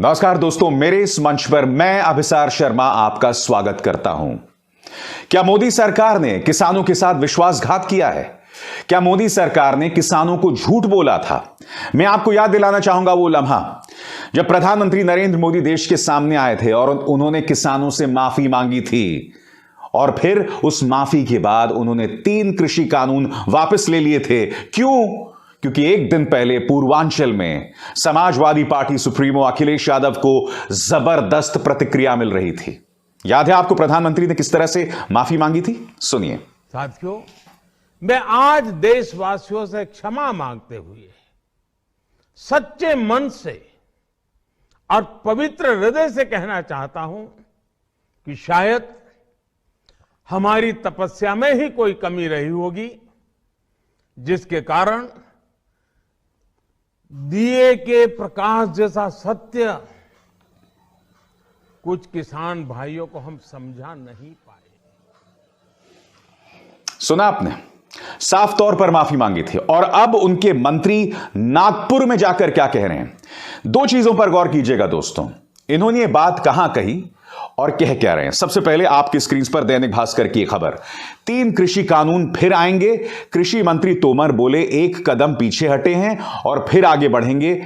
नमस्कार दोस्तों, मेरे इस मंच पर मैं अभिसार शर्मा आपका स्वागत करता हूं। क्या मोदी सरकार ने किसानों के साथ विश्वासघात किया है? क्या मोदी सरकार ने किसानों को झूठ बोला था? मैं आपको याद दिलाना चाहूंगा वो लम्हा जब प्रधानमंत्री नरेंद्र मोदी देश के सामने आए थे और उन्होंने किसानों से माफी मांगी थी और फिर उस माफी के बाद उन्होंने 3 कृषि कानून वापस ले लिए थे। क्यों? क्योंकि एक दिन पहले पूर्वांचल में समाजवादी पार्टी सुप्रीमो अखिलेश यादव को जबरदस्त प्रतिक्रिया मिल रही थी। याद है आपको प्रधानमंत्री ने किस तरह से माफी मांगी थी? सुनिए। साथियों, मैं आज देशवासियों से क्षमा मांगते हुए सच्चे मन से और पवित्र हृदय से कहना चाहता हूं कि शायद हमारी तपस्या में ही कोई कमी रही होगी, जिसके कारण दिए के प्रकाश जैसा सत्य कुछ किसान भाइयों को हम समझा नहीं पाए। सुना आपने? साफ तौर पर माफी मांगी थी और अब उनके मंत्री नागपुर में जाकर क्या कह रहे हैं? 2 चीजों पर गौर कीजिएगा दोस्तों। इन्होंने ये बात कहां कही और कह क्या रहे हैं? सबसे पहले आपकी स्क्रीन पर दैनिक भास्कर की खबर, 3 कृषि कानून फिर आएंगे। कृषि मंत्री तोमर बोले 1 कदम पीछे हटे हैं और फिर आगे बढ़ेंगे।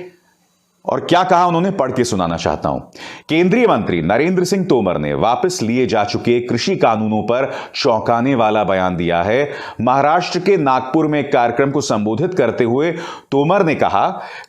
और क्या कहा उन्होंने, पढ़ के सुनाना चाहता हूं। केंद्रीय मंत्री नरेंद्र सिंह तोमर ने वापस लिए जा चुके कृषि कानूनों पर चौंकाने वाला बयान दिया है। महाराष्ट्र के नागपुर में एक कार्यक्रम को संबोधित करते हुए तोमर ने कहा,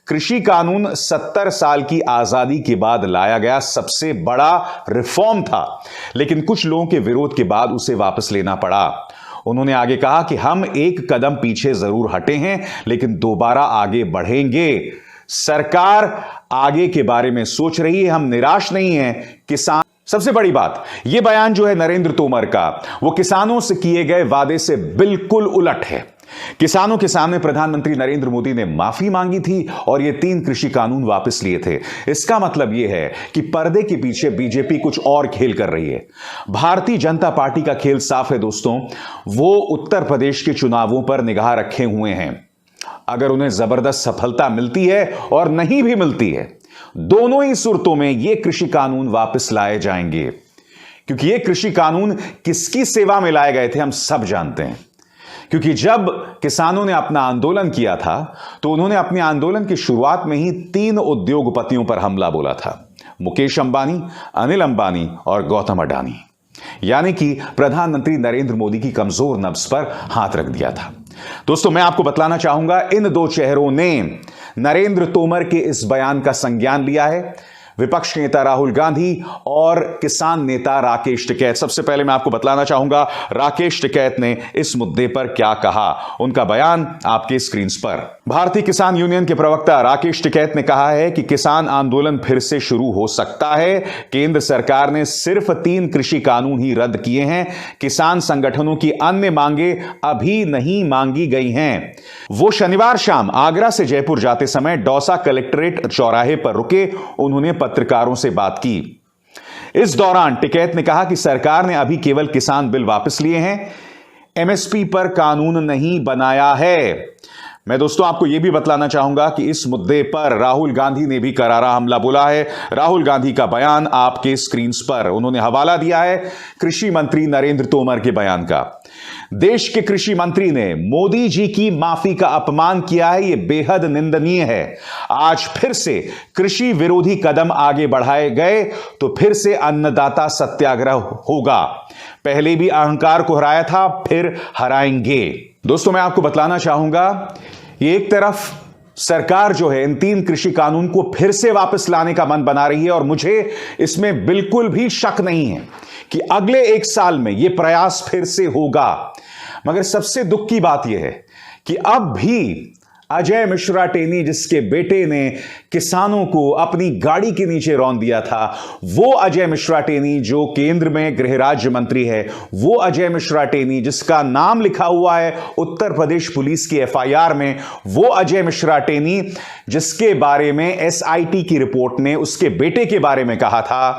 कृषि कानून 70 साल की आजादी के बाद लाया गया सबसे बड़ा रिफॉर्म था, लेकिन कुछ लोगों के विरोध के बाद उसे वापस लेना पड़ा। उन्होंने आगे कहा कि हम 1 कदम पीछे जरूर हटे हैं, लेकिन दोबारा आगे बढ़ेंगे। सरकार आगे के बारे में सोच रही है, हम निराश नहीं हैं। किसान, सबसे बड़ी बात, यह बयान जो है नरेंद्र तोमर का, वो किसानों से किए गए वादे से बिल्कुल उलट है। किसानों के सामने प्रधानमंत्री नरेंद्र मोदी ने माफी मांगी थी और ये 3 कृषि कानून वापस लिए थे। इसका मतलब यह है कि पर्दे के पीछे बीजेपी कुछ और खेल कर रही है। भारतीय जनता पार्टी का खेल साफ है दोस्तों, वो उत्तर प्रदेश के चुनावों पर निगाह रखे हुए हैं। अगर उन्हें जबरदस्त सफलता मिलती है और नहीं भी मिलती है, दोनों ही सूरतों में ये कृषि कानून वापस लाए जाएंगे। क्योंकि ये कृषि कानून किसकी सेवा में लाए गए थे हम सब जानते हैं। क्योंकि जब किसानों ने अपना आंदोलन किया था तो उन्होंने अपने आंदोलन की शुरुआत में ही 3 उद्योगपतियों पर हमला बोला था, मुकेश अंबानी, अनिल अंबानी और गौतम अडानी। यानी कि प्रधानमंत्री नरेंद्र मोदी की कमजोर नब्ज पर हाथ रख दिया था। दोस्तों, मैं आपको बतलाना चाहूंगा, इन 2 चेहरों ने नरेंद्र तोमर के इस बयान का संज्ञान लिया है। विपक्ष नेता राहुल गांधी और किसान नेता राकेश टिकैत। सबसे पहले मैं आपको बतलाना चाहूंगा राकेश टिकैत ने इस मुद्दे पर क्या कहा। उनका बयान आपके स्क्रीन पर। भारतीय किसान यूनियन के प्रवक्ता राकेश टिकैत ने कहा है कि किसान आंदोलन फिर से शुरू हो सकता है। केंद्र सरकार ने सिर्फ 3 कृषि कानून ही रद्द किए हैं। किसान संगठनों की अन्य मांगे अभी नहीं मांगी गई हैं। वो शनिवार शाम आगरा से जयपुर जाते समय दौसा कलेक्ट्रेट चौराहे पर रुके। उन्होंने पत्रकारों से बात की। इस दौरान टिकैत ने कहा कि सरकार ने अभी केवल किसान बिल वापस लिए हैं, एमएसपी पर कानून नहीं बनाया है। मैं दोस्तों आपको यह भी बतलाना चाहूंगा कि इस मुद्दे पर राहुल गांधी ने भी करारा हमला बोला है। राहुल गांधी का बयान आपके स्क्रीन पर। उन्होंने हवाला दिया है कृषि मंत्री नरेंद्र तोमर के बयान का। देश के कृषि मंत्री ने मोदी जी की माफी का अपमान किया है, यह बेहद निंदनीय है। आज फिर से कृषि विरोधी कदम आगे बढ़ाए गए तो फिर से अन्नदाता सत्याग्रह होगा। पहले भी अहंकार को हराया था, फिर हराएंगे। दोस्तों, मैं आपको बतलाना चाहूंगा, ये एक तरफ सरकार जो है इन 3 कृषि कानून को फिर से वापस लाने का मन बना रही है और मुझे इसमें बिल्कुल भी शक नहीं है कि अगले 1 साल में यह प्रयास फिर से होगा। मगर सबसे दुख की बात यह है कि अब भी अजय मिश्रा टेनी, जिसके बेटे ने किसानों को अपनी गाड़ी के नीचे रौंद दिया था, वो अजय मिश्रा टेनी जो केंद्र में गृह राज्य मंत्री है, वो अजय मिश्रा टेनी जिसका नाम लिखा हुआ है उत्तर प्रदेश पुलिस की एफआईआर में, वो अजय मिश्रा टेनी जिसके बारे में एसआईटी की रिपोर्ट ने उसके बेटे के बारे में कहा था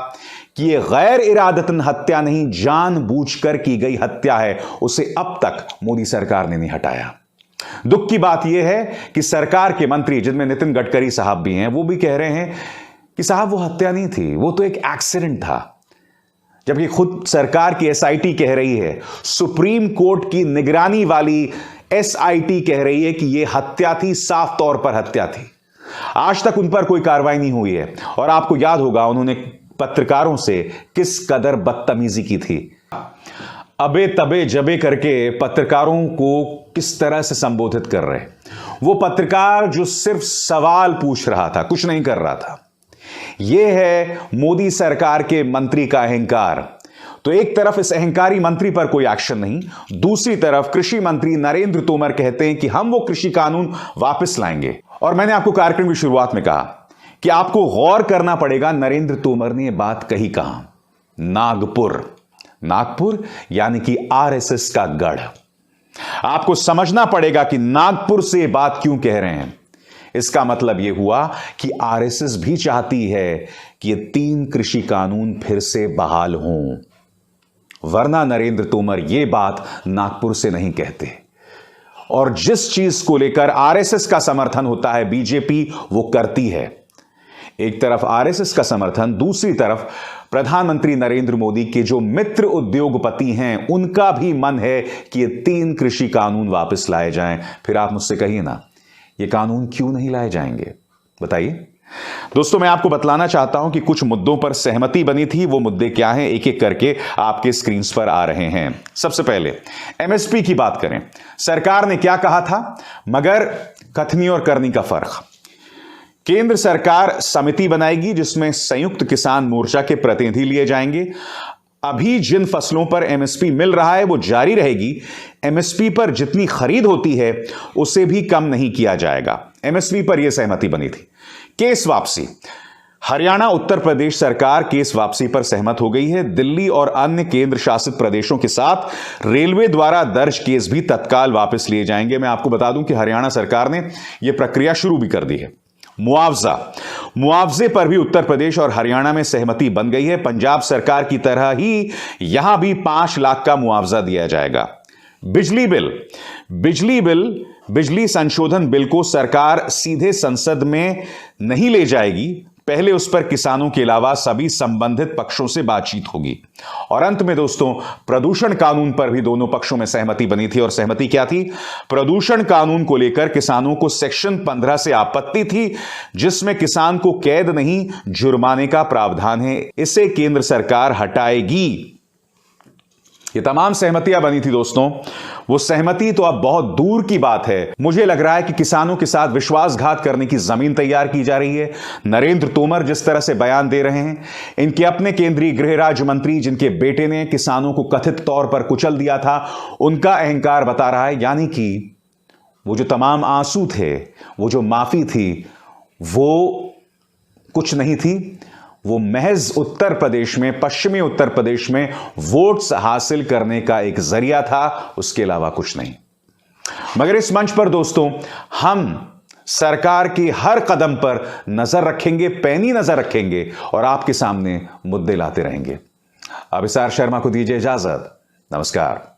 कि यह गैर इरादतन हत्या नहीं, जानबूझकर की गई हत्या है, उसे अब तक मोदी सरकार ने नहीं हटाया। दुख की बात यह है कि सरकार के मंत्री, जिनमें नितिन गडकरी साहब भी हैं, वो भी कह रहे हैं कि साहब वो हत्या नहीं थी, वो तो एक एक्सीडेंट था। जबकि खुद सरकार की एसआईटी कह रही है, सुप्रीम कोर्ट की निगरानी वाली एसआईटी कह रही है कि यह हत्या थी, साफ तौर पर हत्या थी। आज तक उन पर कोई कार्रवाई नहीं हुई है। और आपको याद होगा उन्होंने पत्रकारों से किस कदर बदतमीजी की थी। अबे तबे जबे करके पत्रकारों को किस तरह से संबोधित कर रहे। वो पत्रकार जो सिर्फ सवाल पूछ रहा था, कुछ नहीं कर रहा था। यह है मोदी सरकार के मंत्री का अहंकार। तो एक तरफ इस अहंकारी मंत्री पर कोई एक्शन नहीं, दूसरी तरफ कृषि मंत्री नरेंद्र तोमर कहते हैं कि हम वो कृषि कानून वापस लाएंगे। और मैंने आपको कार्यक्रम की शुरुआत में कहा कि आपको गौर करना पड़ेगा, नरेंद्र तोमर ने यह बात कही कहां? नागपुर यानी कि आरएसएस का गढ़। आपको समझना पड़ेगा कि नागपुर से यह बात क्यों कह रहे हैं। इसका मतलब यह हुआ कि आरएसएस भी चाहती है कि ये 3 कृषि कानून फिर से बहाल हों, वरना नरेंद्र तोमर यह बात नागपुर से नहीं कहते। और जिस चीज को लेकर आरएसएस का समर्थन होता है बीजेपी, वो करती है। एक तरफ आरएसएस का समर्थन, दूसरी तरफ प्रधानमंत्री नरेंद्र मोदी के जो मित्र उद्योगपति हैं, उनका भी मन है कि ये 3 कृषि कानून वापस लाए जाएं। फिर आप मुझसे कहिए ना, ये कानून क्यों नहीं लाए जाएंगे, बताइए। दोस्तों, मैं आपको बतलाना चाहता हूं कि कुछ मुद्दों पर सहमति बनी थी। वो मुद्दे क्या हैं, एक एक करके आपके स्क्रीन पर आ रहे हैं। सबसे पहले एमएसपी की बात करें। सरकार ने क्या कहा था, मगर कथनी और करनी का फर्क। केंद्र सरकार समिति बनाएगी जिसमें संयुक्त किसान मोर्चा के प्रतिनिधि लिए जाएंगे। अभी जिन फसलों पर एमएसपी मिल रहा है वो जारी रहेगी। एमएसपी पर जितनी खरीद होती है उसे भी कम नहीं किया जाएगा। एमएसपी पर यह सहमति बनी थी। केस वापसी, हरियाणा उत्तर प्रदेश सरकार केस वापसी पर सहमत हो गई है। दिल्ली और अन्य केंद्र शासित प्रदेशों के साथ रेलवे द्वारा दर्ज केस भी तत्काल वापस लिए जाएंगे। मैं आपको बता दूं कि हरियाणा सरकार ने यह प्रक्रिया शुरू भी कर दी है। मुआवजे पर भी उत्तर प्रदेश और हरियाणा में सहमति बन गई है। पंजाब सरकार की तरह ही यहां भी 5 लाख का मुआवजा दिया जाएगा। बिजली संशोधन बिल को सरकार सीधे संसद में नहीं ले जाएगी, पहले उस पर किसानों के अलावा सभी संबंधित पक्षों से बातचीत होगी। और अंत में दोस्तों, प्रदूषण कानून पर भी दोनों पक्षों में सहमति बनी थी। और सहमति क्या थी? प्रदूषण कानून को लेकर किसानों को सेक्शन 15 से आपत्ति थी, जिसमें किसान को कैद नहीं जुर्माने का प्रावधान है। इसे केंद्र सरकार हटाएगी। ये तमाम सहमतियां बनी थी दोस्तों। वो सहमति तो अब बहुत दूर की बात है। मुझे लग रहा है कि किसानों के साथ विश्वासघात करने की जमीन तैयार की जा रही है। नरेंद्र तोमर जिस तरह से बयान दे रहे हैं, इनके अपने केंद्रीय गृह राज्य मंत्री जिनके बेटे ने किसानों को कथित तौर पर कुचल दिया था, उनका अहंकार बता रहा है। यानी कि वो जो तमाम आंसू थे, वो जो माफी थी, वो कुछ नहीं थी। वो महज उत्तर प्रदेश में, पश्चिमी उत्तर प्रदेश में वोट्स हासिल करने का एक जरिया था, उसके अलावा कुछ नहीं। मगर इस मंच पर दोस्तों, हम सरकार की हर कदम पर नजर रखेंगे, पैनी नजर रखेंगे और आपके सामने मुद्दे लाते रहेंगे। अभिसार शर्मा को दीजिए इजाजत। नमस्कार।